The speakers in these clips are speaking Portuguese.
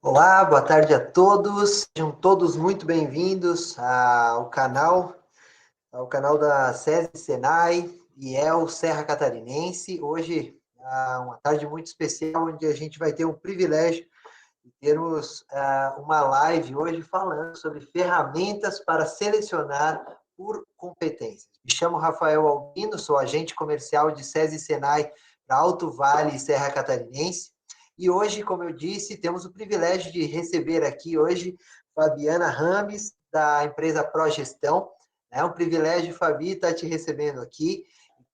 Olá, boa tarde a todos. Sejam todos muito bem-vindos ao canal da SESI Senai e El Serra Catarinense. Hoje, uma tarde muito especial, onde a gente vai ter o privilégio de termos uma live hoje falando sobre ferramentas para selecionar por competências. Me chamo Rafael Albino, sou agente comercial de SESI Senai para Alto Vale e Serra Catarinense. E hoje, como eu disse, temos o privilégio de receber aqui hoje Fabiana Rames, da empresa Progestão. É um privilégio, Fabi, estar te recebendo aqui.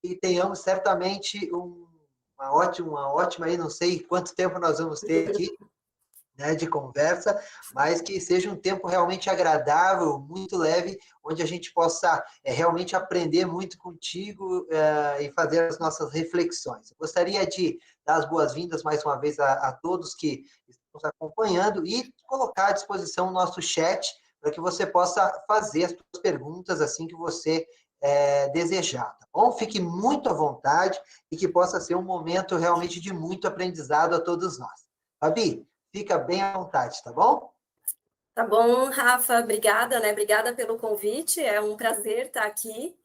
E tenhamos certamente uma ótima aí, não sei quanto tempo nós vamos ter aqui, né, de conversa, mas que seja um tempo realmente agradável, muito leve, onde a gente possa realmente aprender muito contigo e fazer as nossas reflexões. Eu gostaria de dar as boas-vindas mais uma vez a todos que estão nos acompanhando e colocar à disposição o nosso chat para que você possa fazer as suas perguntas assim que você desejar, tá bom? Fique muito à vontade e que possa ser um momento realmente de muito aprendizado a todos nós. Fabi, fica bem à vontade, tá bom? Tá bom, Rafa, obrigada, né? Obrigada pelo convite, é um prazer estar aqui.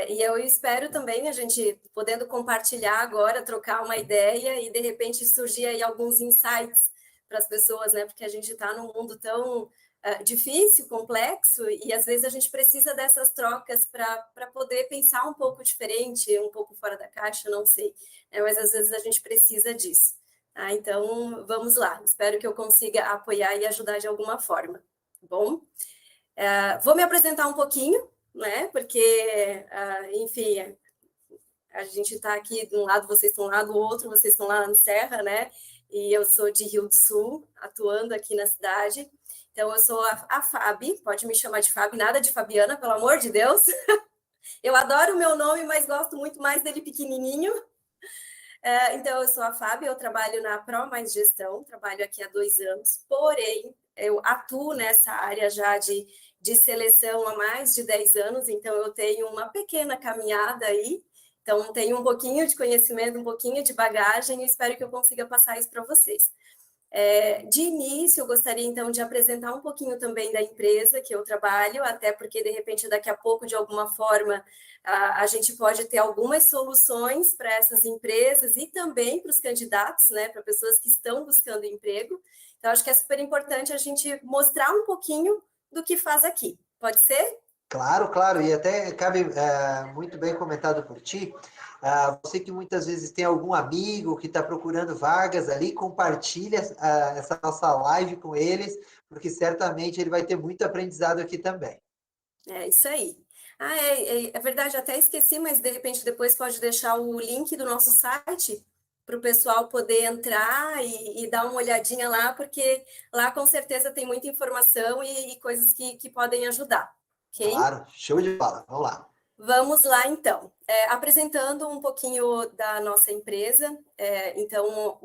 E eu espero também a gente podendo compartilhar agora, trocar uma ideia e de repente surgir aí alguns insights para as pessoas, né? Porque a gente está num mundo tão difícil, complexo, e às vezes a gente precisa dessas trocas para poder pensar um pouco diferente, um pouco fora da caixa, não sei, né? Mas às vezes a gente precisa disso. Então, vamos lá. Espero que eu consiga apoiar e ajudar de alguma forma. Tá bom? Vou me apresentar um pouquinho, né? Porque, enfim, a gente está aqui de um lado, vocês estão lá do outro, vocês estão lá na Serra, né? E eu sou de Rio do Sul, atuando aqui na cidade. Então, eu sou a Fabi, pode me chamar de Fabi, nada de Fabiana, pelo amor de Deus. Eu adoro o meu nome, mas gosto muito mais dele pequenininho. Então, eu sou a Fábio, eu trabalho na Pro Mais Gestão, trabalho aqui há 2 anos, porém, eu atuo nessa área já de seleção há mais de 10 anos, então eu tenho uma pequena caminhada aí, então tenho um pouquinho de conhecimento, um pouquinho de bagagem e espero que eu consiga passar isso para vocês. De início, eu gostaria então de apresentar um pouquinho também da empresa que eu trabalho, até porque de repente daqui a pouco, de alguma forma, a gente pode ter algumas soluções para essas empresas e também para os candidatos, né, para pessoas que estão buscando emprego. Então, acho que é super importante a gente mostrar um pouquinho do que faz aqui. Pode ser? Claro, claro, e até cabe muito bem comentado por ti. Você que muitas vezes tem algum amigo que está procurando vagas ali, compartilha essa nossa live com eles, porque certamente ele vai ter muito aprendizado aqui também. É isso aí. É verdade, até esqueci, mas de repente depois pode deixar o link do nosso site para o pessoal poder entrar e dar uma olhadinha lá, porque lá com certeza tem muita informação e coisas que podem ajudar, ok? Claro, show de bola, vamos lá. Vamos lá, então. Apresentando um pouquinho da nossa empresa. Então,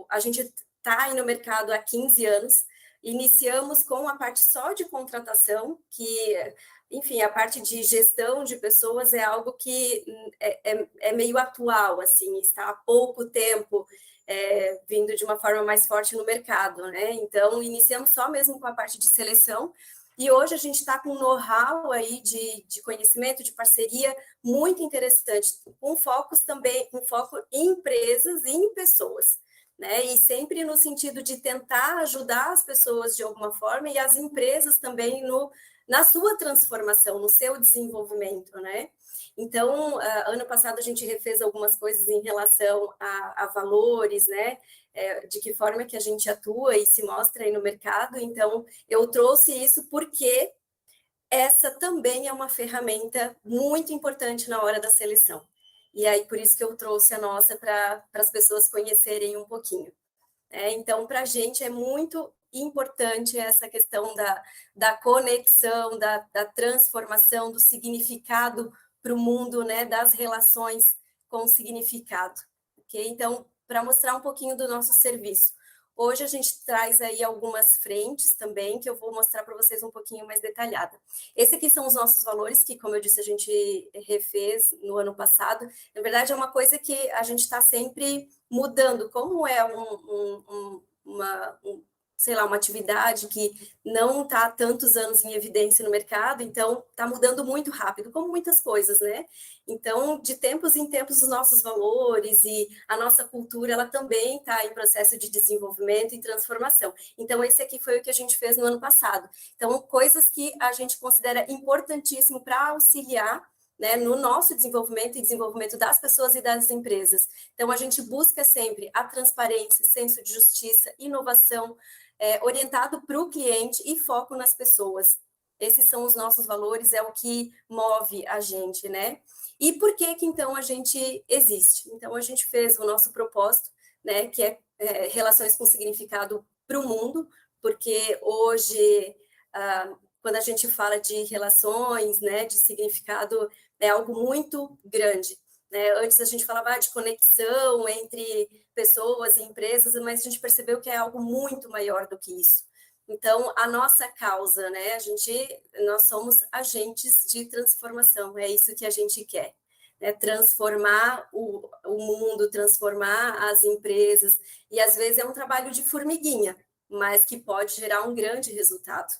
a gente está aí no mercado há 15 anos. Iniciamos com a parte só de contratação, que, enfim, a parte de gestão de pessoas é algo que é meio atual, assim, está há pouco tempo vindo de uma forma mais forte no mercado, né? Então, iniciamos só mesmo com a parte de seleção, e hoje a gente está com um know-how aí de conhecimento, de parceria muito interessante, com focos também, com foco em empresas e em pessoas, né? E sempre no sentido de tentar ajudar as pessoas de alguma forma e as empresas também na sua transformação, no seu desenvolvimento, né? Então, ano passado a gente refez algumas coisas em relação a valores, né? De que forma que a gente atua e se mostra aí no mercado. Então, eu trouxe isso porque essa também é uma ferramenta muito importante na hora da seleção. E aí, por isso que eu trouxe a nossa para as pessoas conhecerem um pouquinho. Então, para a gente é muito importante essa questão da conexão, da transformação, do significado para o mundo, né, das relações com significado. Okay? Então, para mostrar um pouquinho do nosso serviço. Hoje a gente traz aí algumas frentes também, que eu vou mostrar para vocês um pouquinho mais detalhada. Esses aqui são os nossos valores, que, como eu disse, a gente refez no ano passado. Na verdade, é uma coisa que a gente está sempre mudando. Como é sei lá, uma atividade que não está há tantos anos em evidência no mercado, então está mudando muito rápido, como muitas coisas, né? Então, de tempos em tempos, os nossos valores e a nossa cultura, ela também está em processo de desenvolvimento e transformação. Então, esse aqui foi o que a gente fez no ano passado. Então, coisas que a gente considera importantíssimo para auxiliar, né, no nosso desenvolvimento e desenvolvimento das pessoas e das empresas. Então, a gente busca sempre a transparência, senso de justiça, inovação, orientado para o cliente e foco nas pessoas. Esses são os nossos valores, é o que move a gente, né? E por que então a gente existe? Então, a gente fez o nosso propósito, né, que é relações com significado para o mundo, porque hoje, quando a gente fala de relações, né, de significado, é algo muito grande. Né? Antes a gente falava de conexão entre pessoas e empresas, mas a gente percebeu que é algo muito maior do que isso. Então, a nossa causa, né? Nós somos agentes de transformação, é isso que a gente quer. Né? Transformar o mundo, transformar as empresas, e às vezes é um trabalho de formiguinha, mas que pode gerar um grande resultado.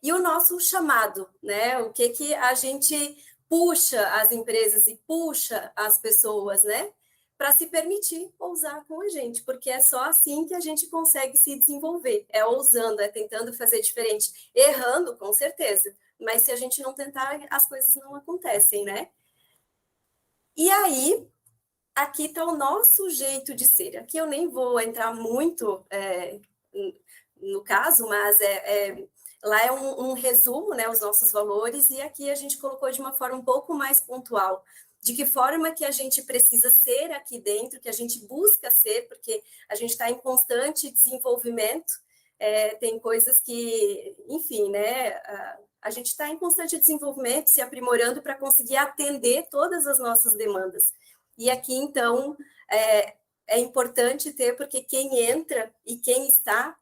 E o nosso chamado, né? O que a gente puxa as empresas e puxa as pessoas, né? Para se permitir ousar com a gente, porque é só assim que a gente consegue se desenvolver. É ousando, é tentando fazer diferente, errando, com certeza. Mas se a gente não tentar, as coisas não acontecem, né? E aí, aqui está o nosso jeito de ser. Aqui eu nem vou entrar muito no caso, mas lá é um resumo, né, os nossos valores, e aqui a gente colocou de uma forma um pouco mais pontual, de que forma que a gente precisa ser aqui dentro, que a gente busca ser, porque a gente está em constante desenvolvimento, tem coisas que, enfim, né, a gente está em constante desenvolvimento, se aprimorando para conseguir atender todas as nossas demandas. E aqui, então, é importante ter, porque quem entra e quem está,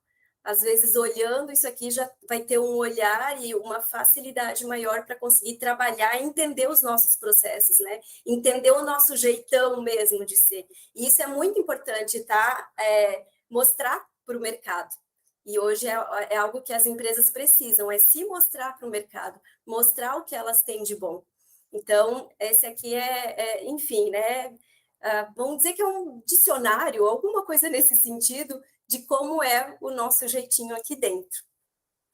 às vezes, olhando isso aqui, já vai ter um olhar e uma facilidade maior para conseguir trabalhar e entender os nossos processos, né? Entender o nosso jeitão mesmo de ser. E isso é muito importante, tá? Mostrar para o mercado. E hoje é algo que as empresas precisam, é se mostrar para o mercado, mostrar o que elas têm de bom. Então, esse aqui enfim, né? Vamos dizer que é um dicionário, alguma coisa nesse sentido, de como é o nosso jeitinho aqui dentro.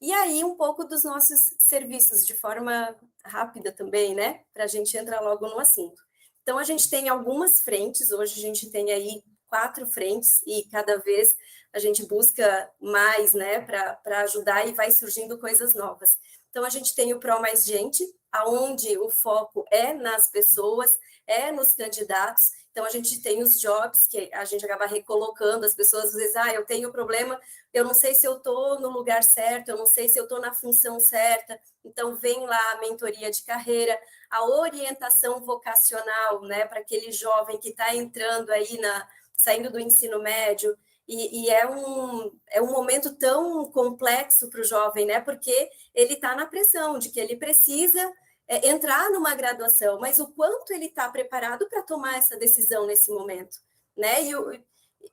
E aí, um pouco dos nossos serviços, de forma rápida também, né? Para a gente entrar logo no assunto. Então, a gente tem algumas frentes, hoje a gente tem aí 4 frentes, e cada vez a gente busca mais, né, para ajudar, e vai surgindo coisas novas. Então, a gente tem o Pro Mais Gente, aonde o foco é nas pessoas, é nos candidatos. Então, a gente tem os jobs, que a gente acaba recolocando as pessoas, às vezes, eu tenho problema, eu não sei se eu estou no lugar certo, eu não sei se eu estou na função certa. Então, vem lá a mentoria de carreira, a orientação vocacional, né, para aquele jovem que está entrando aí, saindo do ensino médio, e é um momento tão complexo para o jovem, né, porque ele está na pressão de que ele precisa entrar numa graduação, mas o quanto ele está preparado para tomar essa decisão nesse momento, né? E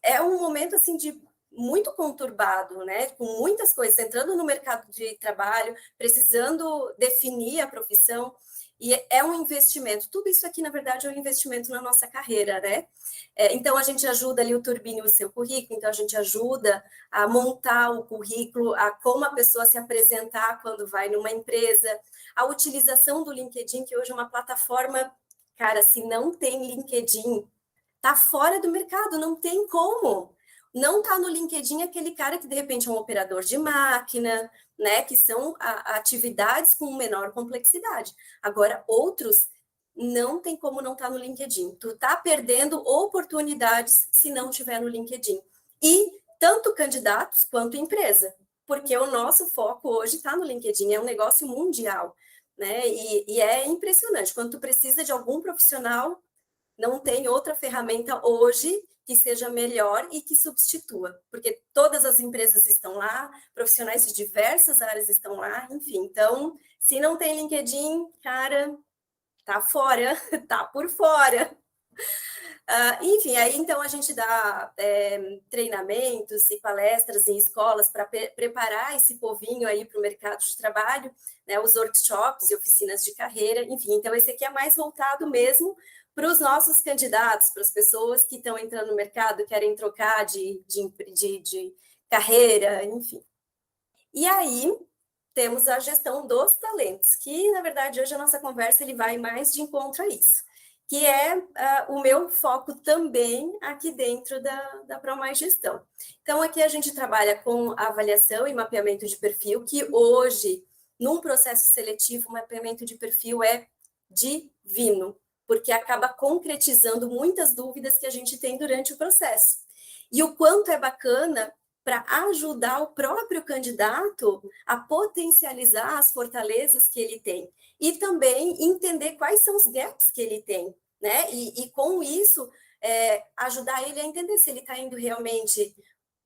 é um momento assim de muito conturbado, né? Com muitas coisas entrando no mercado de trabalho, precisando definir a profissão, e é um investimento. Tudo isso aqui, na verdade, é um investimento na nossa carreira, né? Então, a gente ajuda ali o Turbine o seu currículo, então a gente ajuda a montar o currículo, a como a pessoa se apresentar quando vai numa empresa, a utilização do LinkedIn, que hoje é uma plataforma, cara, se não tem LinkedIn, tá fora do mercado, não tem como. Não tá no LinkedIn aquele cara que de repente é um operador de máquina, né, que são atividades com menor complexidade. Agora, outros não tem como não estar no LinkedIn. Tu tá perdendo oportunidades se não tiver no LinkedIn. E tanto candidatos quanto empresa, porque o nosso foco hoje está no LinkedIn, é um negócio mundial, né? E é impressionante. Quando tu precisa de algum profissional, não tem outra ferramenta hoje que seja melhor e que substitua, porque todas as empresas estão lá, profissionais de diversas áreas estão lá, enfim. Então, se não tem LinkedIn, cara, tá fora, tá por fora. Enfim, aí então a gente dá treinamentos e palestras em escolas para preparar esse povinho aí para o mercado de trabalho, né, os workshops e oficinas de carreira, enfim. Então, esse aqui é mais voltado mesmo para os nossos candidatos, para as pessoas que estão entrando no mercado, querem trocar de carreira, enfim. E aí, temos a gestão dos talentos, que, na verdade, hoje a nossa conversa ele vai mais de encontro a isso, que é o meu foco também aqui dentro da ProMais Gestão. Então, aqui a gente trabalha com avaliação e mapeamento de perfil, que hoje, num processo seletivo, o mapeamento de perfil é divino, porque acaba concretizando muitas dúvidas que a gente tem durante o processo. E o quanto é bacana para ajudar o próprio candidato a potencializar as fortalezas que ele tem e também entender quais são os gaps que ele tem, né? E com isso, ajudar ele a entender se ele está indo realmente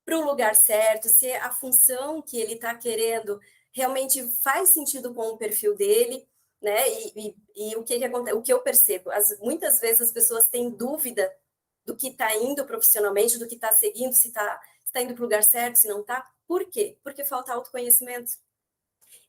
para o lugar certo, se a função que ele está querendo realmente faz sentido com o perfil dele, né? E o que acontece, o que eu percebo, muitas vezes as pessoas têm dúvida do que está indo profissionalmente, do que está seguindo, se está indo para o lugar certo, se não está. Por quê? Porque falta autoconhecimento.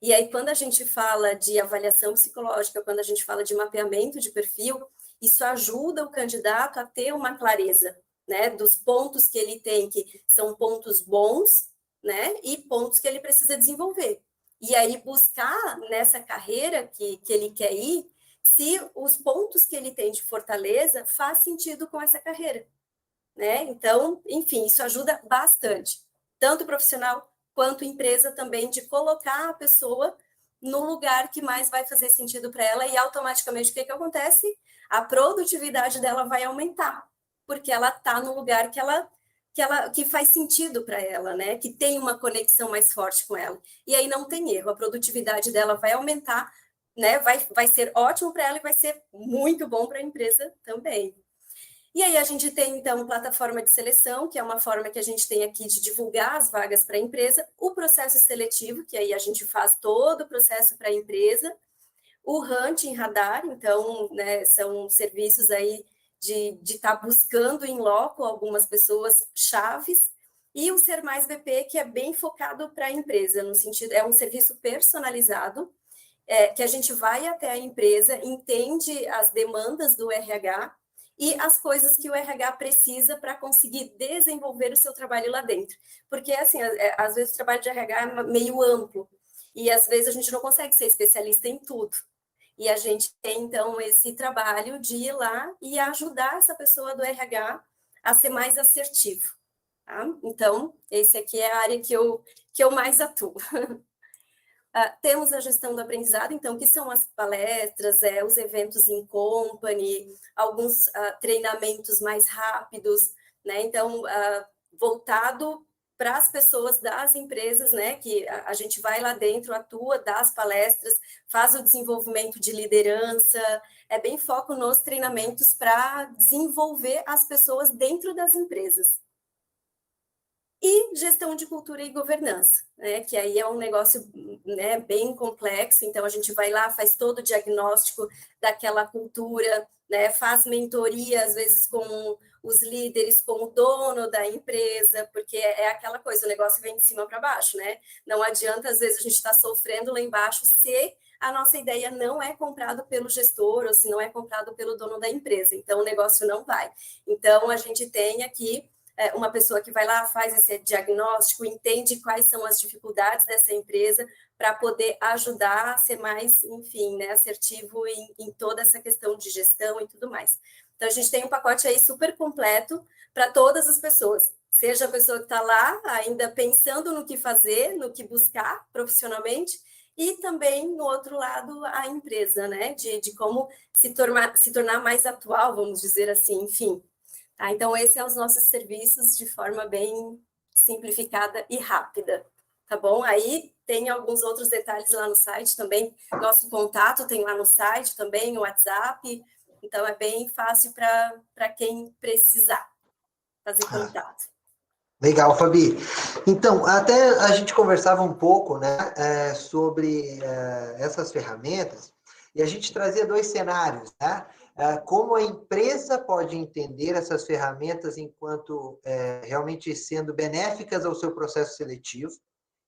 E aí, quando a gente fala de avaliação psicológica, quando a gente fala de mapeamento de perfil, isso ajuda o candidato a ter uma clareza, né, dos pontos que ele tem, que são pontos bons, né, e pontos que ele precisa desenvolver. E aí, buscar nessa carreira que ele quer ir, se os pontos que ele tem de fortaleza faz sentido com essa carreira. Né? Então, enfim, isso ajuda bastante, tanto o profissional quanto a empresa também, de colocar a pessoa no lugar que mais vai fazer sentido para ela e automaticamente o que acontece? A produtividade dela vai aumentar, porque ela está no lugar que faz sentido para ela, né? Que tem uma conexão mais forte com ela. E aí não tem erro, a produtividade dela vai aumentar, né? Vai ser ótimo para ela e vai ser muito bom para a empresa também. E aí a gente tem, então, plataforma de seleção, que é uma forma que a gente tem aqui de divulgar as vagas para a empresa, o processo seletivo, que aí a gente faz todo o processo para a empresa, o Hunting Radar, então, né, são serviços aí de estar buscando em loco algumas pessoas chaves, e o Ser Mais BP, que é bem focado para a empresa, no sentido, é um serviço personalizado, que a gente vai até a empresa, entende as demandas do RH, e as coisas que o RH precisa para conseguir desenvolver o seu trabalho lá dentro. Porque, assim, às vezes o trabalho de RH é meio amplo, e às vezes a gente não consegue ser especialista em tudo. E a gente tem, então, esse trabalho de ir lá e ajudar essa pessoa do RH a ser mais assertivo. Tá? Então, esse aqui é a área que eu mais atuo. Temos a gestão do aprendizado, então, que são as palestras, os eventos em company, alguns treinamentos mais rápidos, né? Então, voltado para as pessoas das empresas, né? Que a gente vai lá dentro, atua, dá as palestras, faz o desenvolvimento de liderança, é bem foco nos treinamentos para desenvolver as pessoas dentro das empresas. E gestão de cultura e governança, né? Que aí é um negócio, né, bem complexo, então a gente vai lá, faz todo o diagnóstico daquela cultura, né, faz mentoria, às vezes, com os líderes, com o dono da empresa, porque é aquela coisa, o negócio vem de cima para baixo, né? Não adianta, às vezes, a gente estar sofrendo lá embaixo se a nossa ideia não é comprada pelo gestor ou se não é comprado pelo dono da empresa, então o negócio não vai. Então, a gente tem aqui uma pessoa que vai lá, faz esse diagnóstico, entende quais são as dificuldades dessa empresa para poder ajudar a ser mais, enfim, né, assertivo em toda essa questão de gestão e tudo mais. Então, a gente tem um pacote aí super completo para todas as pessoas, seja a pessoa que está lá ainda pensando no que fazer, no que buscar profissionalmente, e também, no outro lado, a empresa, né, de como se tornar mais atual, vamos dizer assim, enfim. Tá, então, esses são os nossos serviços de forma bem simplificada e rápida, tá bom? Aí tem alguns outros detalhes lá no site também, nosso contato tem lá no site também, o WhatsApp, então é bem fácil para quem precisar fazer contato. Legal, Fabi. Então, até a gente conversava um pouco, né, sobre essas ferramentas, E a gente trazia dois cenários, né? Como a empresa pode entender essas ferramentas enquanto realmente sendo benéficas ao seu processo seletivo,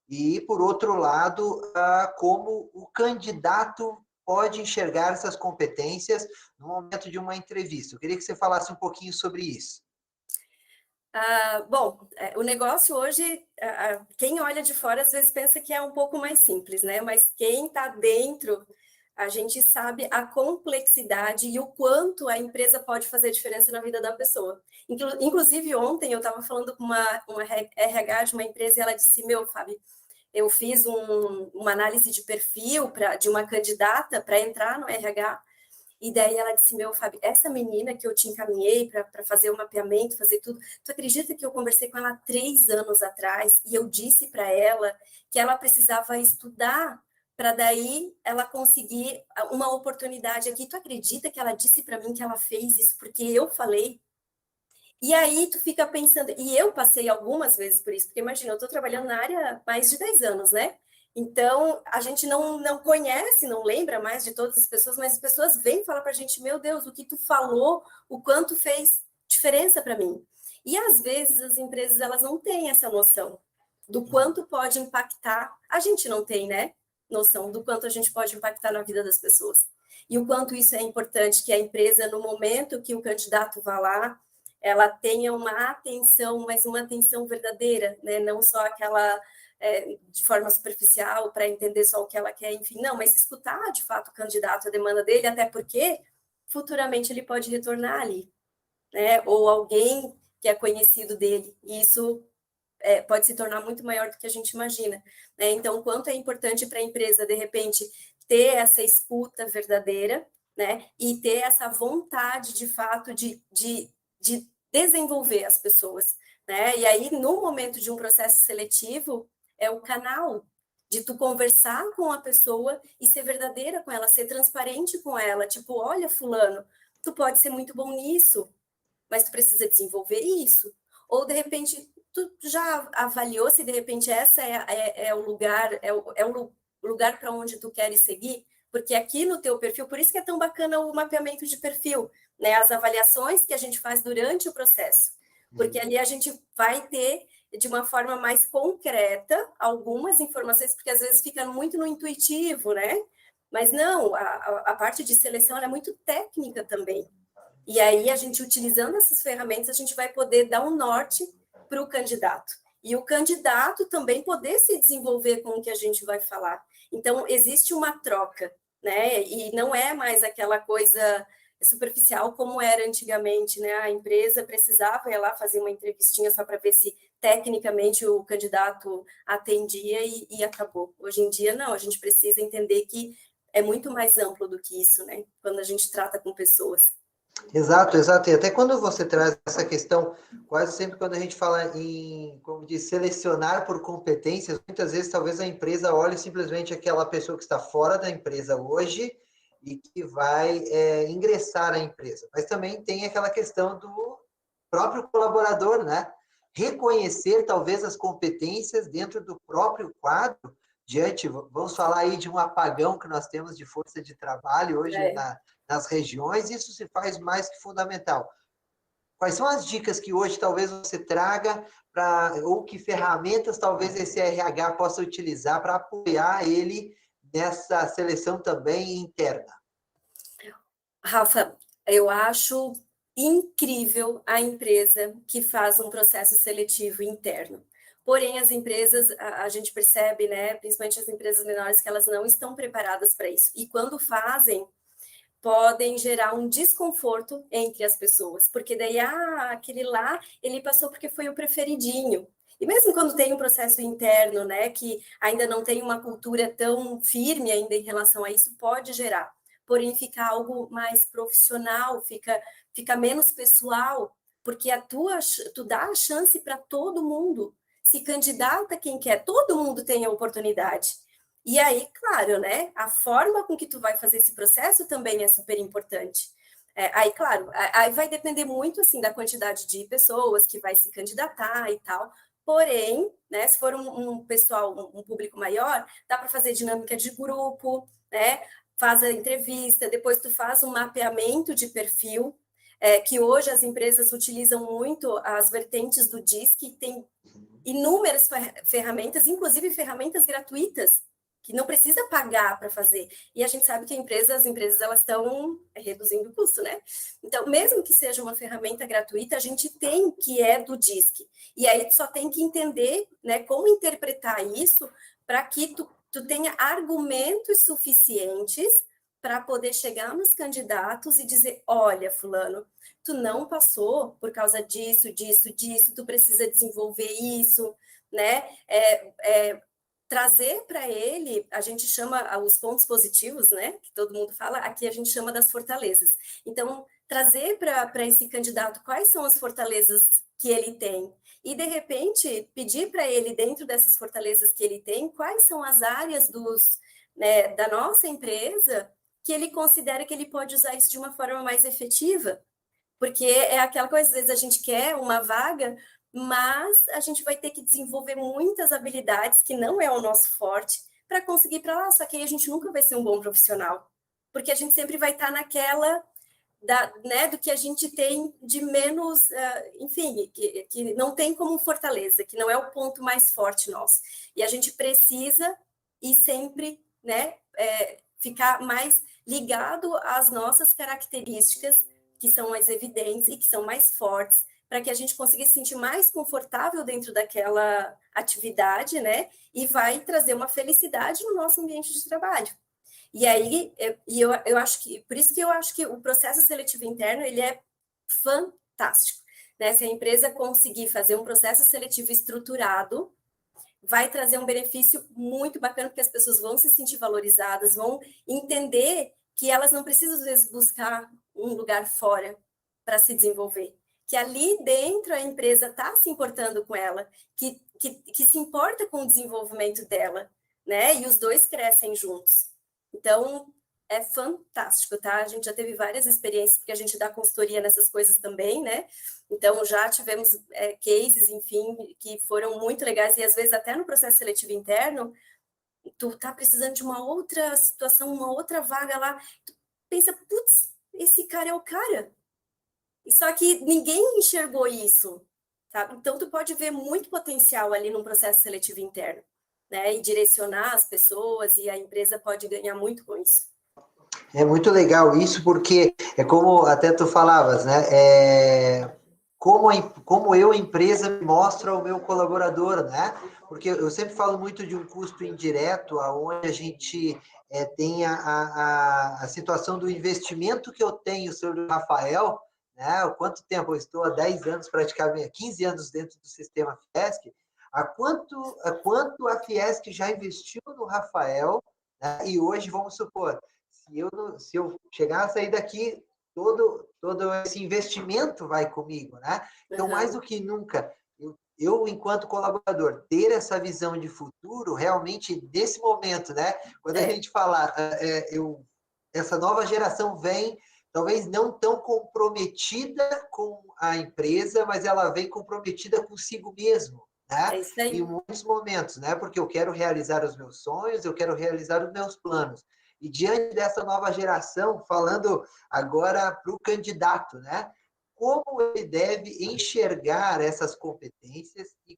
e, por outro lado, como o candidato pode enxergar essas competências no momento de uma entrevista. Eu queria que você falasse um pouquinho sobre isso. Bom, o negócio hoje, quem olha de fora às vezes pensa que é um pouco mais simples, né? Mas quem está dentro, a gente sabe a complexidade e o quanto a empresa pode fazer diferença na vida da pessoa. Inclusive, ontem eu estava falando com uma RH de uma empresa e ela disse, Fábio, eu fiz uma análise de perfil de uma candidata para entrar no RH. E daí ela disse, Fábio, essa menina que eu te encaminhei para fazer o mapeamento, fazer tudo, tu acredita que eu conversei com ela há 3 anos atrás e eu disse para ela que ela precisava estudar para daí ela conseguir uma oportunidade aqui. Tu acredita que ela disse para mim que ela fez isso porque eu falei? E aí tu fica pensando, e eu passei algumas vezes por isso, porque imagina, eu estou trabalhando na área há mais de 10 anos, né? Então, a gente não conhece, não lembra mais de todas as pessoas, mas as pessoas vêm falar para a gente, meu Deus, o que tu falou, o quanto fez diferença para mim. E às vezes as empresas, elas não têm essa noção do quanto pode impactar, a gente não tem, né? Noção do quanto a gente pode impactar na vida das pessoas. E o quanto isso é importante que a empresa, no momento que o candidato vá lá, ela tenha uma atenção, mas uma atenção verdadeira, né? Não só aquela de forma superficial para entender só o que ela quer, enfim, não, mas escutar de fato o candidato, a demanda dele, até porque futuramente ele pode retornar ali, né? Ou alguém que é conhecido dele, e isso pode se tornar muito maior do que a gente imagina, né? Então, quanto é importante para a empresa, de repente, ter essa escuta verdadeira, né? E ter essa vontade, de fato, de desenvolver as pessoas, né? E aí, no momento de um processo seletivo, é o canal de tu conversar com a pessoa e ser verdadeira com ela, ser transparente com ela, tipo, olha, fulano, tu pode ser muito bom nisso, mas tu precisa desenvolver isso. Ou, de repente, tu já avaliou se, de repente, essa é o lugar, o lugar para onde tu queres seguir? Porque aqui no teu perfil, por isso que é tão bacana o mapeamento de perfil, né? As avaliações que a gente faz durante o processo. Porque ali a gente vai ter, de uma forma mais concreta, algumas informações, porque às vezes fica muito no intuitivo, né? Mas não, a parte de seleção é muito técnica também. E aí, a gente, utilizando essas ferramentas, a gente vai poder dar um norte para o candidato. E o candidato também poder se desenvolver com o que a gente vai falar. Então, existe uma troca, né? E não é mais aquela coisa superficial como era antigamente, né? A empresa precisava ir lá fazer uma entrevistinha só para ver se tecnicamente o candidato atendia e acabou. Hoje em dia, não, a gente precisa entender que é muito mais amplo do que isso, né? Quando a gente trata com pessoas. Exato, exato. E até quando você traz essa questão, quase sempre quando a gente fala em, como diz, selecionar por competências, muitas vezes talvez a empresa olhe simplesmente aquela pessoa que está fora da empresa hoje e que vai ingressar na empresa. Mas também tem aquela questão do próprio colaborador, né? Reconhecer talvez as competências dentro do próprio quadro, vamos falar aí de um apagão que nós temos de força de trabalho hoje nas regiões, isso se faz mais que fundamental. Quais são as dicas que hoje talvez você traga ou que ferramentas talvez esse RH possa utilizar para apoiar ele nessa seleção também interna? Rafa, eu acho incrível a empresa que faz um processo seletivo interno. Porém, as empresas, a gente percebe, né, principalmente as empresas menores, que elas não estão preparadas para isso. E quando fazem, podem gerar um desconforto entre as pessoas, porque daí, aquele lá, ele passou porque foi o preferidinho. E mesmo quando tem um processo interno, né, que ainda não tem uma cultura tão firme ainda em relação a isso, pode gerar. Porém, fica algo mais profissional, fica menos pessoal, porque tu dá a chance para todo mundo, se candidata quem quer, todo mundo tem a oportunidade. E aí, claro, né, a forma com que tu vai fazer esse processo também é super importante. Aí, claro, aí vai depender muito, assim, da quantidade de pessoas que vai se candidatar e tal. Porém, né, se for um pessoal, um público maior, dá para fazer dinâmica de grupo, né? faz a entrevista, depois tu faz um mapeamento de perfil, que hoje as empresas utilizam muito as vertentes do DISC, tem inúmeras ferramentas, inclusive ferramentas gratuitas, que não precisa pagar para fazer. E a gente sabe que as empresas elas estão reduzindo o custo, né? Então, mesmo que seja uma ferramenta gratuita, a gente tem que é do DISC. E aí só tem que entender, né, como interpretar isso para que tu tenha argumentos suficientes para poder chegar nos candidatos e dizer, olha, fulano, tu não passou por causa disso, disso, disso, tu precisa desenvolver isso, né? Trazer para ele, a gente chama os pontos positivos, né? Que todo mundo fala, aqui a gente chama das fortalezas. Então, trazer para esse candidato quais são as fortalezas que ele tem e, de repente, pedir para ele, dentro dessas fortalezas que ele tem, quais são as áreas da nossa empresa que ele considera que ele pode usar isso de uma forma mais efetiva. Porque é aquela coisa, às vezes a gente quer uma vaga, mas a gente vai ter que desenvolver muitas habilidades que não é o nosso forte para conseguir ir para lá, só que aí a gente nunca vai ser um bom profissional, porque a gente sempre vai estar naquela do que a gente tem de menos, enfim, que não tem como fortaleza, que não é o ponto mais forte nosso. E a gente precisa ir sempre, né, ficar mais ligado às nossas características, que são mais evidentes e que são mais fortes, para que a gente consiga se sentir mais confortável dentro daquela atividade, né? E vai trazer uma felicidade no nosso ambiente de trabalho. E aí, eu acho que, por isso que eu acho que o processo seletivo interno, ele é fantástico, né? Se a empresa conseguir fazer um processo seletivo estruturado, vai trazer um benefício muito bacana, porque as pessoas vão se sentir valorizadas, vão entender que elas não precisam, às vezes, buscar um lugar fora para se desenvolver. Que ali dentro a empresa está se importando com ela, que se importa com o desenvolvimento dela, né? E os dois crescem juntos. Então, é fantástico, tá? A gente já teve várias experiências, porque a gente dá consultoria nessas coisas também, né? Então, já tivemos cases, enfim, que foram muito legais, e às vezes até no processo seletivo interno, tu tá precisando de uma outra situação, uma outra vaga lá, tu pensa, putz, esse cara é o cara. Só que ninguém enxergou isso, sabe? Então, tu pode ver muito potencial ali no processo seletivo interno, né? E direcionar as pessoas, e a empresa pode ganhar muito com isso. É muito legal isso, porque é como até tu falavas, né? Como eu, empresa, mostro ao meu colaborador, né? Porque eu sempre falo muito de um custo indireto, onde a gente tem a situação do investimento que eu tenho sobre o Rafael, né? O quanto tempo eu estou há 10 anos, praticamente 15 anos dentro do sistema Fiesc, a quanto a Fiesc já investiu no Rafael, né? E hoje, vamos supor, se eu chegar a sair daqui, todo esse investimento vai comigo, né? Então, mais do que nunca, eu, enquanto colaborador, ter essa visão de futuro, realmente, nesse momento, né? Quando a gente fala, essa nova geração vem, talvez não tão comprometida com a empresa, mas ela vem comprometida consigo mesmo, né? É isso aí. Em muitos momentos, né? Porque eu quero realizar os meus sonhos, eu quero realizar os meus planos. E diante dessa nova geração, falando agora para o candidato, né? Como ele deve enxergar essas competências e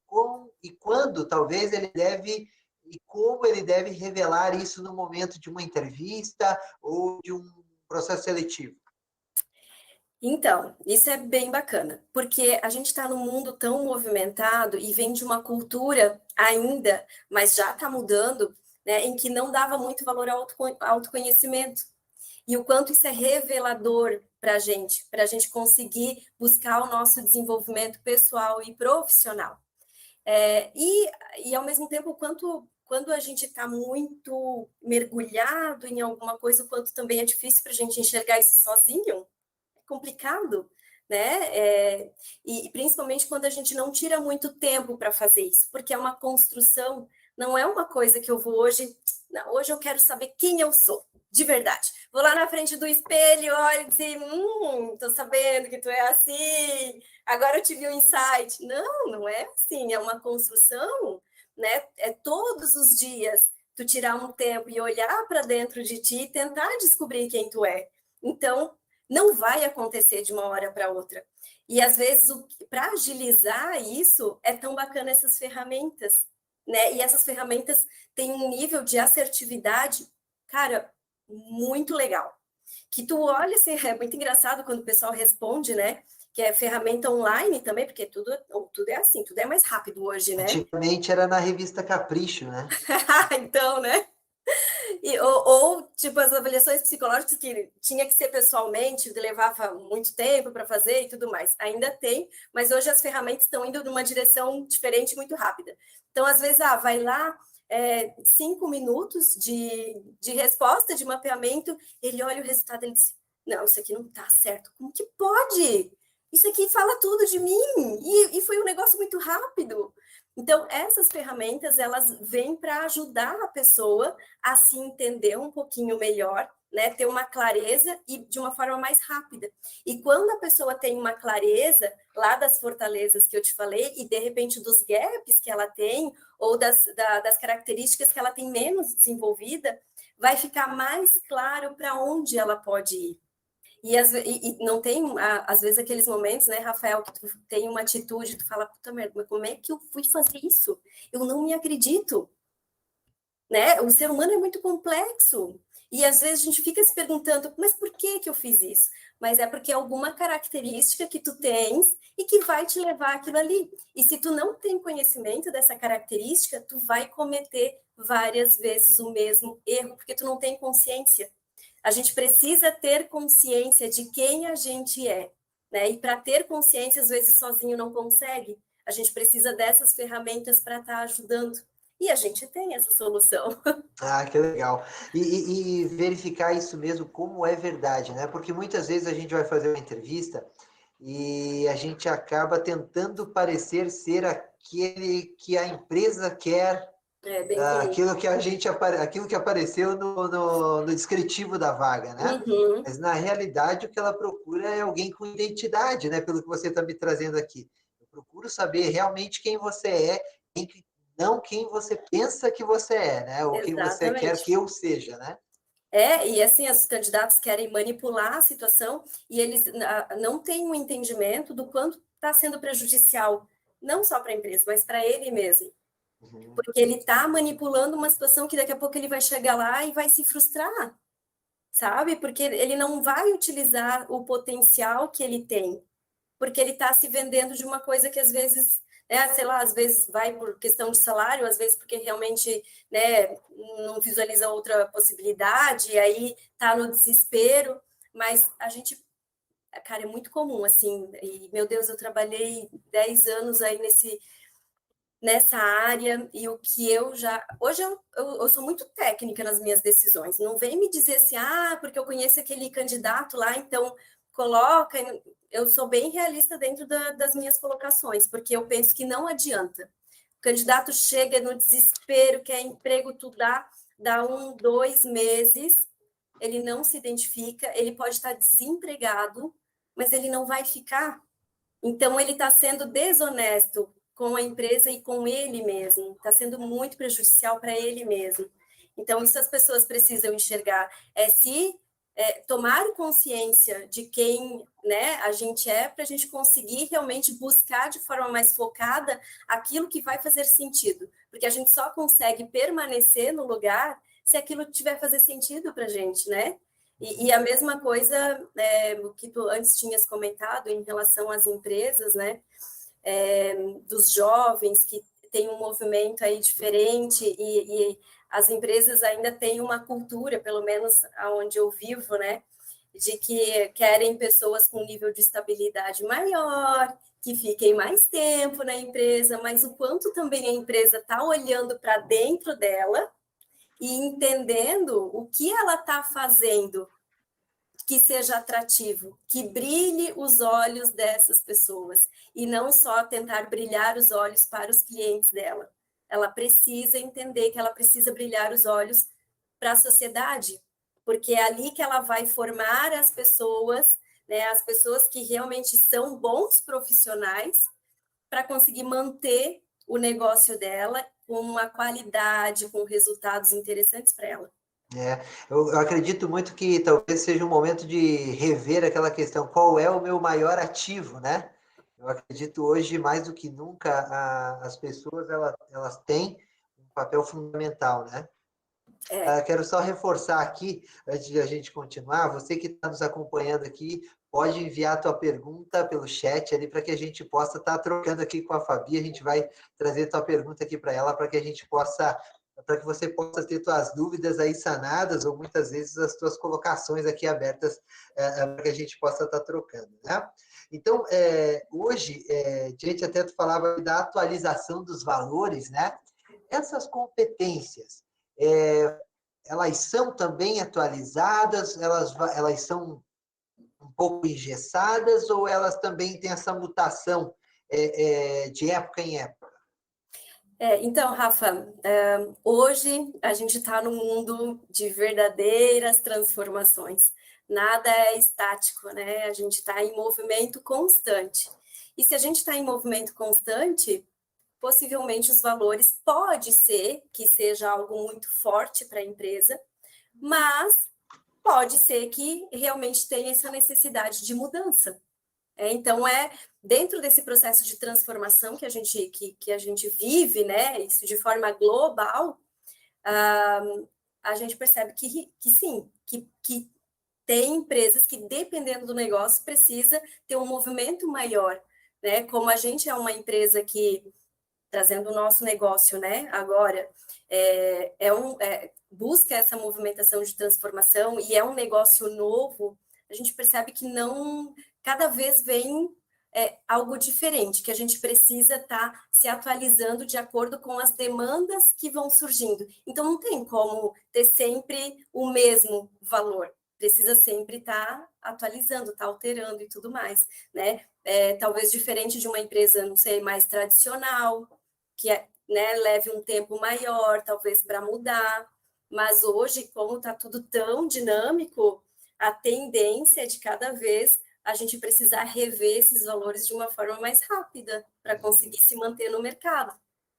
quando talvez ele deve e como ele deve revelar isso no momento de uma entrevista ou de um processo seletivo. Então, isso é bem bacana, porque a gente está num mundo tão movimentado e vem de uma cultura ainda, mas já está mudando, né, em que não dava muito valor ao autoconhecimento. E o quanto isso é revelador para a gente conseguir buscar o nosso desenvolvimento pessoal e profissional. E ao mesmo tempo, quando a gente está muito mergulhado em alguma coisa, o quanto também é difícil para a gente enxergar isso sozinho, complicado, né? E principalmente quando a gente não tira muito tempo para fazer isso, porque é uma construção, não é uma coisa que eu vou hoje. Não, hoje eu quero saber quem eu sou, de verdade. Vou lá na frente do espelho, olho e dizer, tô sabendo que tu é assim, agora eu tive um insight. Não é assim, é uma construção, né? É todos os dias tu tirar um tempo e olhar para dentro de ti e tentar descobrir quem tu é. Então, não vai acontecer de uma hora para outra. E às vezes, para agilizar isso, é tão bacana essas ferramentas, né? E essas ferramentas têm um nível de assertividade, cara, muito legal. Que tu olha assim, é muito engraçado quando o pessoal responde, né? Que é ferramenta online também, porque tudo é assim, tudo é mais rápido hoje, né? Antigamente era na revista Capricho, né? Então, né? Ou, tipo, as avaliações psicológicas que tinha que ser pessoalmente, levava muito tempo para fazer e tudo mais. Ainda tem, mas hoje as ferramentas estão indo numa direção diferente, muito rápida. Então, às vezes, vai lá, 5 minutos de resposta, de mapeamento, ele olha o resultado e ele diz, não, isso aqui não está certo. Como que pode? Isso aqui fala tudo de mim. E foi um negócio muito rápido. Então, essas ferramentas, elas vêm para ajudar a pessoa a se entender um pouquinho melhor, né? Ter uma clareza e de uma forma mais rápida. E quando a pessoa tem uma clareza lá das fortalezas que eu te falei e, de repente, dos gaps que ela tem ou das características que ela tem menos desenvolvida, vai ficar mais claro para onde ela pode ir. E não tem, às vezes, aqueles momentos, né, Rafael, que tu tem uma atitude, tu fala, puta merda, mas como é que eu fui fazer isso? Eu não me acredito, né? O ser humano é muito complexo. E às vezes a gente fica se perguntando, mas por que eu fiz isso? Mas é porque é alguma característica que tu tens e que vai te levar àquilo ali. E se tu não tem conhecimento dessa característica, tu vai cometer várias vezes o mesmo erro, porque tu não tem consciência. A gente precisa ter consciência de quem a gente é, né? E para ter consciência, às vezes sozinho não consegue. A gente precisa dessas ferramentas para estar ajudando. E a gente tem essa solução. Ah, que legal. E verificar isso mesmo como é verdade, né? Porque muitas vezes a gente vai fazer uma entrevista e a gente acaba tentando parecer ser aquele que a empresa quer, É bem comum. aquilo que apareceu no descritivo da vaga, né? Uhum. Mas na realidade o que ela procura é alguém com identidade, né? Pelo que você está me trazendo aqui. Eu procuro saber realmente quem você é, não quem você pensa que você é, né? Ou quem você quer Exatamente. que eu seja, né? E assim, os candidatos querem manipular a situação e eles não têm um entendimento do quanto está sendo prejudicial, não só para a empresa, mas para ele mesmo. Uhum. Porque ele está manipulando uma situação que daqui a pouco ele vai chegar lá e vai se frustrar, sabe? Porque ele não vai utilizar o potencial que ele tem, porque ele está se vendendo de uma coisa que às vezes, né, sei lá, às vezes vai por questão de salário, às vezes porque realmente, né, não visualiza outra possibilidade, e aí está no desespero, mas a gente, cara, é muito comum, assim, e meu Deus, eu trabalhei 10 anos aí nessa área, e o que eu já... Hoje eu sou muito técnica nas minhas decisões. Não vem me dizer assim, porque eu conheço aquele candidato lá, então coloca... Eu sou bem realista dentro das minhas colocações, porque eu penso que não adianta. O candidato chega no desespero, quer emprego, tu dá 1, 2 meses, ele não se identifica, ele pode estar desempregado, mas ele não vai ficar. Então, ele está sendo desonesto com a empresa e com ele mesmo, está sendo muito prejudicial para ele mesmo. Então, isso as pessoas precisam enxergar, se tomar consciência de quem, né, a gente é, para a gente conseguir realmente buscar de forma mais focada aquilo que vai fazer sentido, porque a gente só consegue permanecer no lugar se aquilo tiver fazer sentido para a gente, né? E a mesma coisa, o que tu antes tinhas comentado em relação às empresas, né? Dos jovens que tem um movimento aí diferente e as empresas ainda têm uma cultura, pelo menos aonde eu vivo, né? De que querem pessoas com nível de estabilidade maior, que fiquem mais tempo na empresa, mas o quanto também a empresa está olhando para dentro dela e entendendo o que ela está fazendo que seja atrativo, que brilhe os olhos dessas pessoas e não só tentar brilhar os olhos para os clientes dela. Ela precisa entender que ela precisa brilhar os olhos para a sociedade, porque é ali que ela vai formar as pessoas, né, as pessoas que realmente são bons profissionais para conseguir manter o negócio dela com uma qualidade, com resultados interessantes para ela. Eu acredito muito que talvez seja um momento de rever aquela questão, qual é o meu maior ativo, né? Eu acredito hoje, mais do que nunca, as pessoas, elas têm um papel fundamental, né? Quero só reforçar aqui, antes de a gente continuar, você que está nos acompanhando aqui, pode enviar a tua pergunta pelo chat ali, para que a gente possa estar trocando aqui com a Fabi, a gente vai trazer tua pergunta aqui para ela, para que a gente possa, para que você possa ter tuas dúvidas aí sanadas, ou muitas vezes as tuas colocações aqui abertas, para que a gente possa estar trocando, né? Então, hoje, gente, até tu falava da atualização dos valores, né? Essas competências, elas são também atualizadas, elas são um pouco engessadas, ou elas também têm essa mutação de época em época? Então, Rafa, hoje a gente está num mundo de verdadeiras transformações. Nada é estático, né? A gente está em movimento constante. E se a gente está em movimento constante, possivelmente os valores pode ser que seja algo muito forte para a empresa, mas pode ser que realmente tenha essa necessidade de mudança. Então, dentro desse processo de transformação que a gente vive, né, isso de forma global, a gente percebe que sim, que tem empresas que, dependendo do negócio, precisa ter um movimento maior, né? Como a gente é uma empresa que, trazendo o nosso negócio, né, agora, busca essa movimentação de transformação e é um negócio novo, a gente percebe que cada vez vem algo diferente, que a gente precisa estar se atualizando de acordo com as demandas que vão surgindo. Então, não tem como ter sempre o mesmo valor, precisa sempre estar atualizando, estar alterando e tudo mais, né? Talvez diferente de uma empresa, não sei, mais tradicional, que né, leve um tempo maior, talvez, para mudar. Mas hoje, como está tudo tão dinâmico, a tendência é de cada vez a gente precisar rever esses valores de uma forma mais rápida para conseguir se manter no mercado,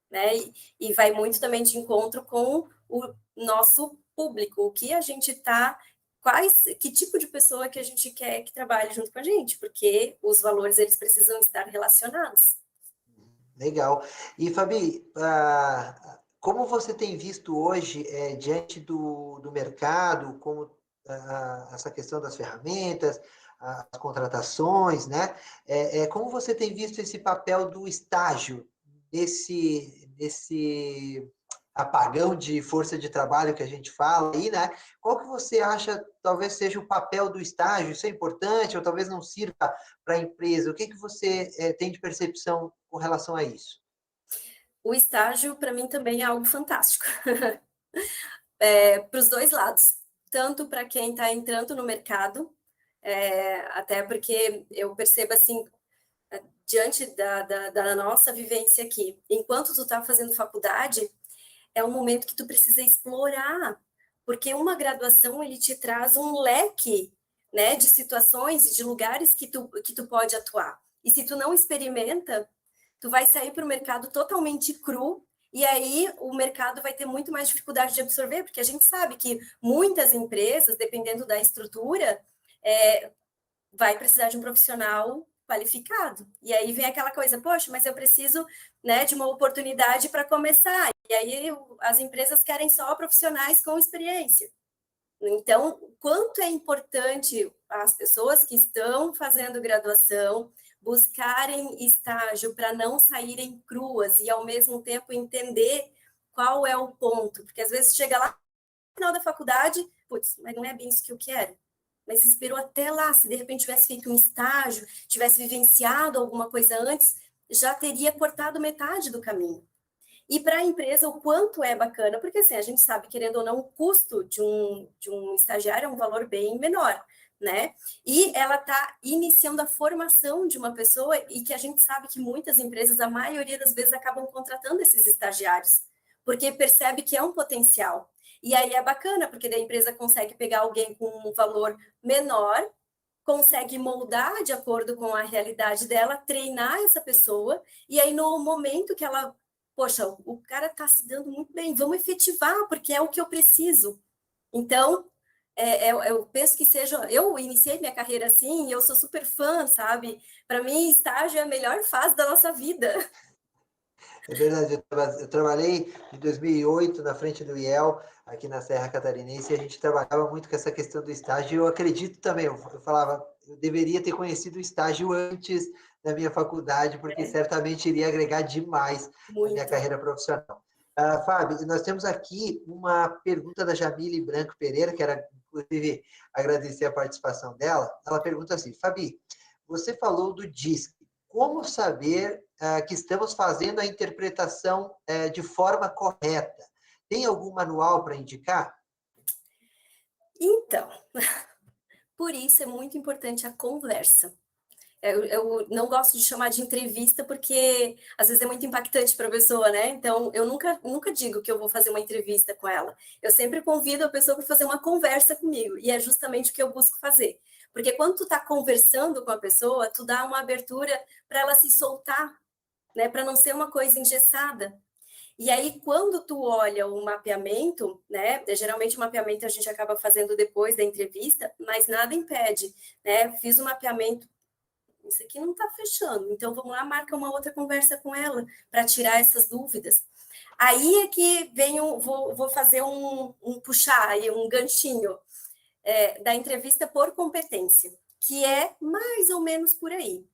né? E vai muito também de encontro com o nosso público, o que a gente está, que tipo de pessoa que a gente quer que trabalhe junto com a gente, porque os valores eles precisam estar relacionados. Legal. E, Fabi, como você tem visto hoje, diante do mercado, como essa questão das ferramentas, as contratações, né? Como você tem visto esse papel do estágio nesse apagão de força de trabalho que a gente fala aí, né? Qual que você acha talvez seja o papel do estágio? Isso é importante ou talvez não sirva para a empresa? O que você tem de percepção com relação a isso? O estágio, para mim, também é algo fantástico. Para os dois lados. Tanto para quem está entrando no mercado, até porque eu percebo assim, diante da nossa vivência aqui, enquanto tu está fazendo faculdade, é um momento que tu precisa explorar, porque uma graduação ele te traz um leque, né, de situações e de lugares que tu pode atuar. E se tu não experimenta, tu vai sair para o mercado totalmente cru, e aí o mercado vai ter muito mais dificuldade de absorver, porque a gente sabe que muitas empresas, dependendo da estrutura, vai precisar de um profissional qualificado. E aí vem aquela coisa, poxa, mas eu preciso, né, de uma oportunidade para começar. E aí as empresas querem só profissionais com experiência. Então, quanto é importante as pessoas que estão fazendo graduação buscarem estágio para não saírem cruas e, ao mesmo tempo, entender qual é o ponto. Porque, às vezes, chega lá no final da faculdade, putz, mas não é bem isso que eu quero. Mas esperou até lá, se de repente tivesse feito um estágio, tivesse vivenciado alguma coisa antes, já teria cortado metade do caminho. E para a empresa, o quanto é bacana, porque assim, a gente sabe, querendo ou não, o custo de um estagiário é um valor bem menor, né? E ela está iniciando a formação de uma pessoa e que a gente sabe que muitas empresas, a maioria das vezes, acabam contratando esses estagiários, porque percebe que é um potencial. E aí é bacana, porque daí a empresa consegue pegar alguém com um valor menor, consegue moldar de acordo com a realidade dela, treinar essa pessoa, e aí no momento que ela poxa, o cara está se dando muito bem, vamos efetivar, porque é o que eu preciso. Então, eu penso que eu iniciei minha carreira assim, e eu sou super fã, sabe? Para mim, estágio é a melhor fase da nossa vida. É verdade, eu trabalhei em 2008 na frente do IEL, aqui na Serra Catarinense, e a gente trabalhava muito com essa questão do estágio, e eu acredito também, eu falava, eu deveria ter conhecido o estágio antes da minha faculdade, porque certamente iria agregar demais na minha Muito. carreira profissional. Fábio, nós temos aqui uma pergunta da Jamile Branco Pereira, que era, inclusive, agradecer a participação dela. Ela pergunta assim, Fabi, você falou do DISC, como saber que estamos fazendo a interpretação de forma correta? Tem algum manual para indicar? Então, por isso é muito importante a conversa. Eu não gosto de chamar de entrevista porque às vezes é muito impactante para a pessoa, né? Então, eu nunca digo que eu vou fazer uma entrevista com ela. Eu sempre convido a pessoa para fazer uma conversa comigo, e é justamente o que eu busco fazer. Porque quando tu está conversando com a pessoa, tu dá uma abertura para ela se soltar, né? Para não ser uma coisa engessada. E aí, quando tu olha o mapeamento, né? Geralmente o mapeamento a gente acaba fazendo depois da entrevista, mas nada impede, né? Fiz o mapeamento, isso aqui não está fechando, então vamos lá, marca uma outra conversa com ela para tirar essas dúvidas. Aí é que vem vou fazer puxar aí um ganchinho da entrevista por competência, que é mais ou menos por aí.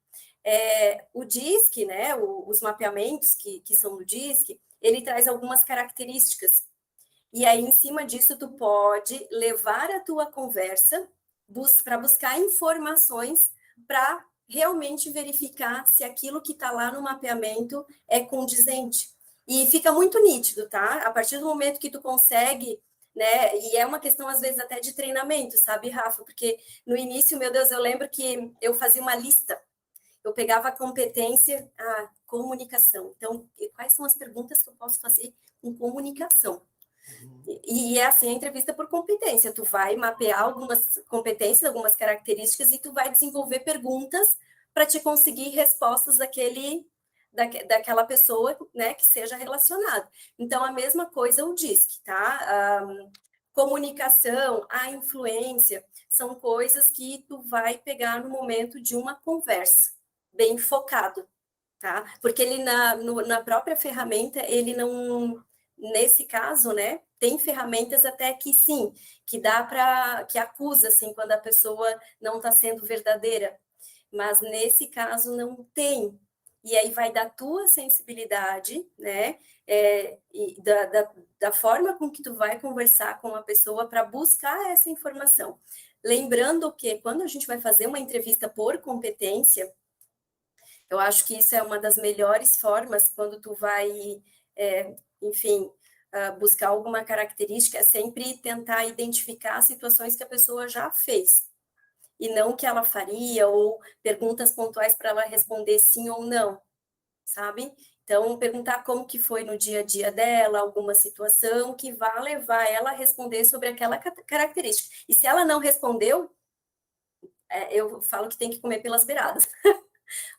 O DISC, né, os mapeamentos que são do DISC, ele traz algumas características. E aí, em cima disso, tu pode levar a tua conversa para buscar informações para realmente verificar se aquilo que está lá no mapeamento é condizente. E fica muito nítido, tá? A partir do momento que tu consegue, né? E é uma questão, às vezes, até de treinamento, sabe, Rafa? Porque no início, meu Deus, eu lembro que eu fazia uma lista. Eu pegava a competência, a comunicação. Então, quais são as perguntas que eu posso fazer com comunicação? E é assim a entrevista por competência. Tu vai mapear algumas competências, algumas características, e tu vai desenvolver perguntas para te conseguir respostas daquela pessoa, né, que seja relacionada. Então, a mesma coisa o DISC, tá? Comunicação, a influência, são coisas que tu vai pegar no momento de uma conversa, bem focado, tá? Porque ele na própria ferramenta, ele não, nesse caso, né, tem ferramentas até que sim, que dá para, que acusa, assim, quando a pessoa não está sendo verdadeira, mas nesse caso não tem. E aí vai da tua sensibilidade, né, e da forma com que tu vai conversar com a pessoa para buscar essa informação. Lembrando que quando a gente vai fazer uma entrevista por competência, eu acho que isso é uma das melhores formas quando tu vai, enfim, buscar alguma característica, é sempre tentar identificar situações que a pessoa já fez, e não que ela faria, ou perguntas pontuais para ela responder sim ou não, sabe? Então, perguntar como que foi no dia a dia dela, alguma situação que vá levar ela a responder sobre aquela característica. E se ela não respondeu, eu falo que tem que comer pelas beiradas.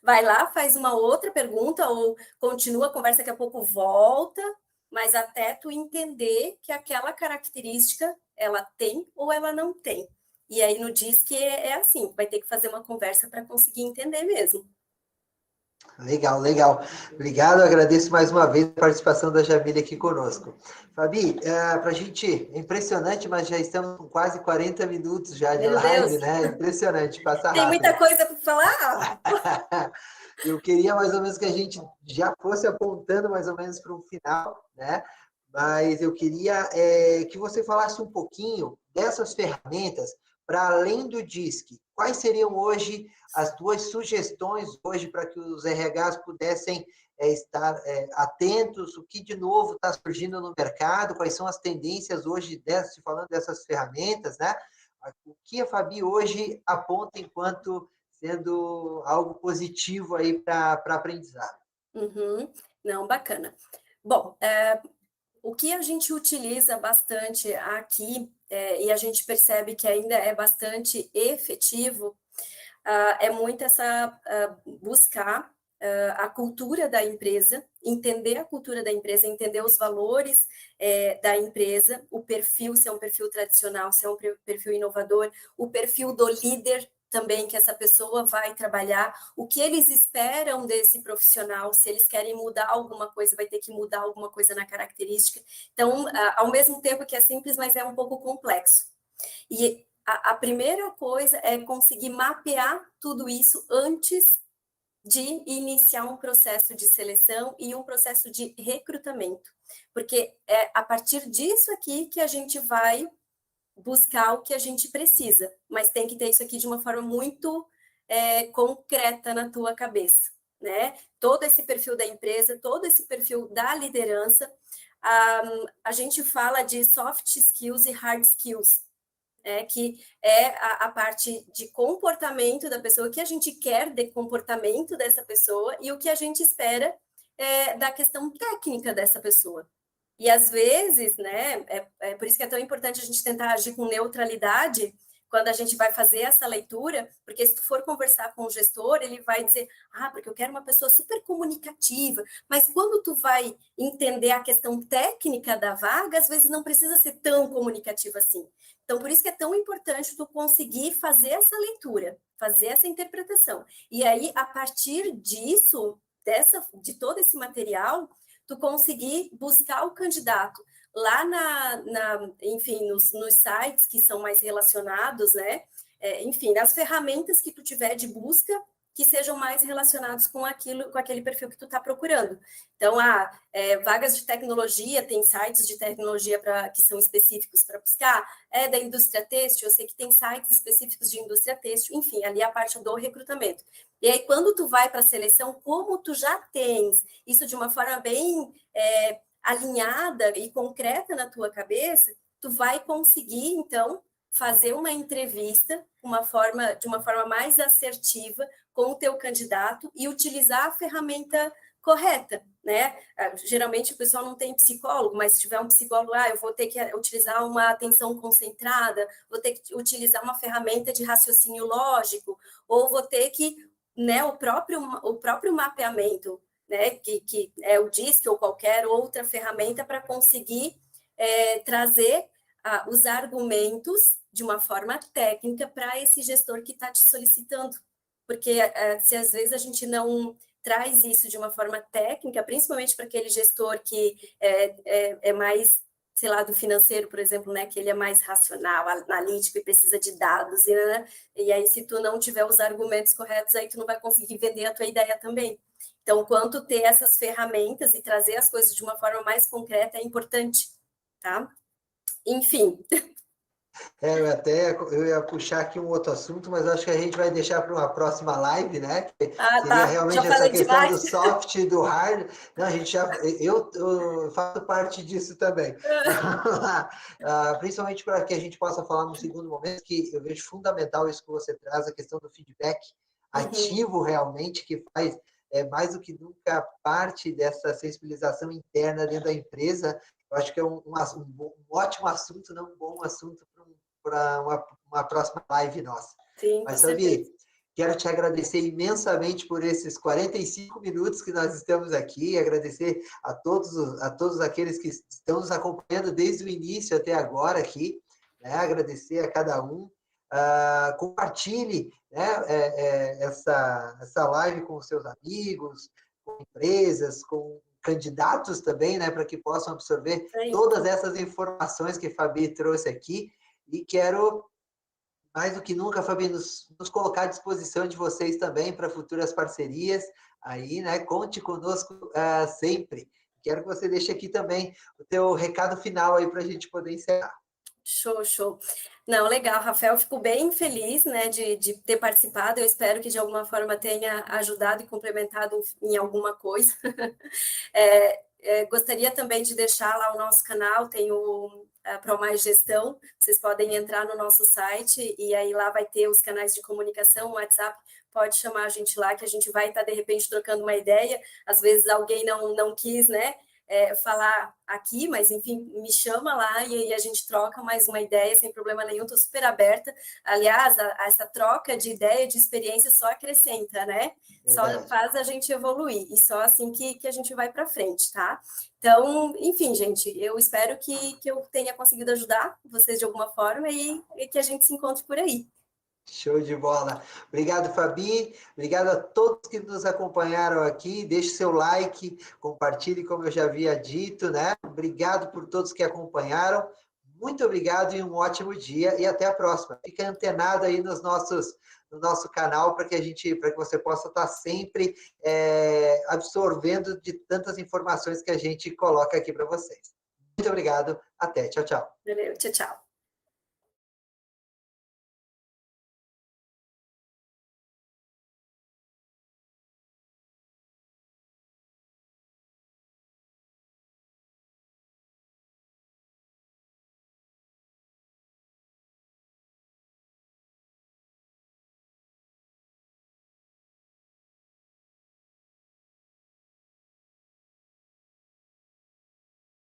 Vai lá, faz uma outra pergunta ou continua a conversa, daqui a pouco volta, mas até tu entender que aquela característica ela tem ou ela não tem. E aí no DISC é assim, vai ter que fazer uma conversa para conseguir entender mesmo. Legal, legal. Obrigado, agradeço mais uma vez a participação da Jamília aqui conosco. Fabi, para a gente, é impressionante, mas já estamos com quase 40 minutos já de Meu Deus, live, né? Impressionante, passa tem muita rápido. coisa para falar? Eu queria mais ou menos que a gente já fosse apontando mais ou menos para um final, né? Mas eu queria que você falasse um pouquinho dessas ferramentas para além do DISC. Quais seriam hoje as tuas sugestões hoje para que os RHs pudessem estar atentos? O que de novo está surgindo no mercado? Quais são as tendências hoje, falando dessas ferramentas, né? O que a Fabi hoje aponta enquanto sendo algo positivo aí para aprendizado? Uhum. Não, bacana. Bom, o que a gente utiliza bastante aqui, e a gente percebe que ainda é bastante efetivo, é muito buscar a cultura da empresa, entender a cultura da empresa, entender os valores da empresa, o perfil, se é um perfil tradicional, se é um perfil inovador, o perfil do líder também que essa pessoa vai trabalhar, o que eles esperam desse profissional, se eles querem mudar alguma coisa, vai ter que mudar alguma coisa na característica. Então, ao mesmo tempo que é simples, mas é um pouco complexo. E a primeira coisa é conseguir mapear tudo isso antes de iniciar um processo de seleção e um processo de recrutamento, porque é a partir disso aqui que a gente vai buscar o que a gente precisa, mas tem que ter isso aqui de uma forma muito concreta na tua cabeça, né? Todo esse perfil da empresa, todo esse perfil da liderança, a gente fala de soft skills e hard skills, que é a parte de comportamento da pessoa, o que a gente quer de comportamento dessa pessoa e o que a gente espera da questão técnica dessa pessoa. E às vezes, né, por isso que é tão importante a gente tentar agir com neutralidade quando a gente vai fazer essa leitura, porque se tu for conversar com o gestor, ele vai dizer, porque eu quero uma pessoa super comunicativa, mas quando tu vai entender a questão técnica da vaga, às vezes não precisa ser tão comunicativa assim. Então, por isso que é tão importante tu conseguir fazer essa leitura, fazer essa interpretação. E aí, a partir disso, de todo esse material, tu conseguir buscar o candidato lá enfim, nos sites que são mais relacionados, né? Enfim, nas ferramentas que tu tiver de busca que sejam mais relacionados com aquele perfil que tu está procurando. Então, vagas de tecnologia, tem sites de tecnologia que são específicos para buscar, da indústria têxtil, eu sei que tem sites específicos de indústria têxtil, enfim, ali a parte do recrutamento. E aí, quando tu vai para a seleção, como tu já tens isso de uma forma bem alinhada e concreta na tua cabeça, tu vai conseguir, então, fazer uma entrevista de uma forma mais assertiva com o teu candidato e utilizar a ferramenta correta, né? Geralmente o pessoal não tem psicólogo, mas se tiver um psicólogo, eu vou ter que utilizar uma atenção concentrada, vou ter que utilizar uma ferramenta de raciocínio lógico, ou vou ter que, né, o próprio mapeamento, né, que é o DISC ou qualquer outra ferramenta para conseguir trazer os argumentos de uma forma técnica para esse gestor que está te solicitando. Porque se às vezes a gente não traz isso de uma forma técnica, principalmente para aquele gestor que é mais, sei lá, do financeiro, por exemplo, né, que ele é mais racional, analítico e precisa de dados, né? E aí se tu não tiver os argumentos corretos, aí tu não vai conseguir vender a tua ideia também. Então, quanto ter essas ferramentas e trazer as coisas de uma forma mais concreta é importante, tá? Enfim. Eu ia puxar aqui um outro assunto, mas acho que a gente vai deixar para uma próxima live, né? Que seria tá. realmente Já essa falei questão demais. do soft e do hard. Não, a gente eu faço parte disso também. Principalmente para que a gente possa falar no segundo momento, que eu vejo fundamental isso que você traz, a questão do feedback ativo realmente, que faz mais do que nunca parte dessa sensibilização interna dentro da empresa. Eu acho que é um ótimo assunto, não um bom assunto para uma próxima live nossa. Sim, mas, Fabi, quero te agradecer imensamente por esses 45 minutos que nós estamos aqui, agradecer a todos aqueles que estão nos acompanhando desde o início até agora aqui, né? Agradecer a cada um. Compartilhe, né, essa live com os seus amigos, com empresas, com candidatos também, né, para que possam absorver todas essas informações que a Fabi trouxe aqui. E quero, mais do que nunca, Fabi, nos colocar à disposição de vocês também para futuras parcerias. Aí, né, conte conosco sempre. Quero que você deixe aqui também o teu recado final aí para a gente poder encerrar. Show. Não, legal, Rafael, fico bem feliz, né, de ter participado. Eu espero que de alguma forma tenha ajudado e complementado em alguma coisa. Gostaria também de deixar lá o nosso canal, tem o ProMais Gestão, vocês podem entrar no nosso site e aí lá vai ter os canais de comunicação, o WhatsApp, pode chamar a gente lá que a gente vai estar de repente trocando uma ideia, às vezes alguém não quis, né, falar aqui, mas enfim, me chama lá e aí a gente troca mais uma ideia sem problema nenhum, estou super aberta. Aliás, essa troca de ideia, de experiência só acrescenta, né? Só faz a gente evoluir e só assim que a gente vai para frente, tá? Então, enfim, gente, eu espero que eu tenha conseguido ajudar vocês de alguma forma e que a gente se encontre por aí. Show de bola. Obrigado, Fabi. Obrigado a todos que nos acompanharam aqui. Deixe seu like, compartilhe, como eu já havia dito, né? Obrigado por todos que acompanharam. Muito obrigado e um ótimo dia e até a próxima. Fique antenado aí no nosso canal para que você possa estar sempre absorvendo de tantas informações que a gente coloca aqui para vocês. Muito obrigado. Até. Tchau, tchau. Valeu. Tchau, tchau.